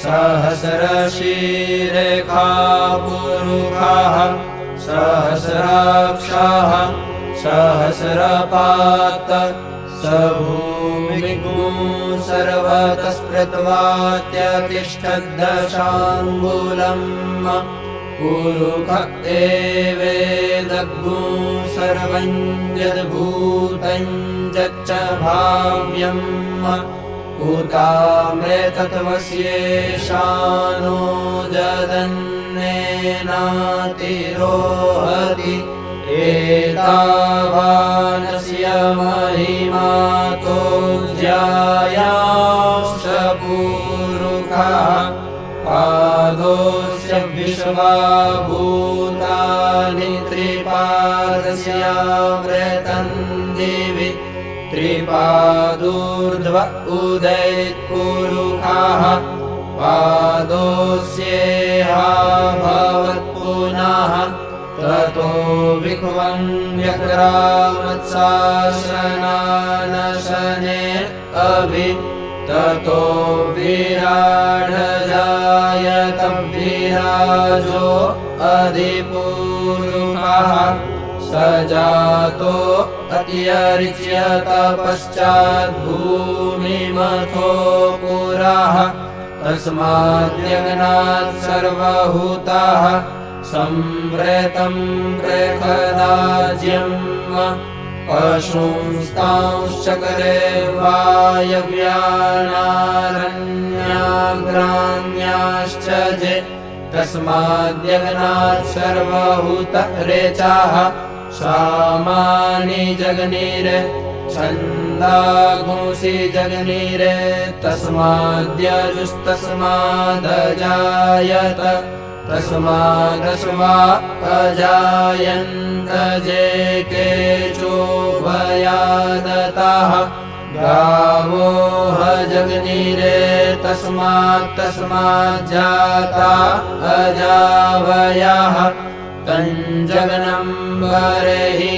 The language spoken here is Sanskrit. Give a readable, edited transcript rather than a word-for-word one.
सहस्रशीरेखा पुरुखाः सहस्राक्षाः सहस्रपात स भूमिगुं सर्वतः स्मृत्वात्यतिष्ठद्दशाङ्गुलम् पुरुख एवेदग्गुं सर्वं यद्भूतं यच्च भाव्यम् उतामृतत्वस्येषानो जदन्नेनातिरोहति एतावानस्य महिमातो ज्यायाश्च पुरुखाः पादोऽस्य विश्वाभूतानि त्रिपादस्यामृतं दिवि त्रिपादूर्ध्व उदयत्पुरुखाः पादोऽस्येहाभवत्पुनः ततो विख्वं व्यक्रामत्साशनानशने अभि ततो विराडजायत विराजो अधिपुरुषः स जातो अत्यरिच्यत पश्चाद्भूमिमथो पुरः तस्माद्यज्ञात् सर्वभूताः संवृतं प्रखदाज्यम् पशुंस्तांश्चक्रे वायव्यानारण्याग्राम्याश्च जे तस्माद्यज्ञात् सर्वभूतरेचाः सामानि जगनीरे छन्दागुंसि जगनीरे तस्माद्यजुस्तस्मादजायत तस्मादश्वा अजायन्त जे केचोभयादताः गावो जगनीरे तस्माज्जाता अजावयाः तञ्जगनं बर्हि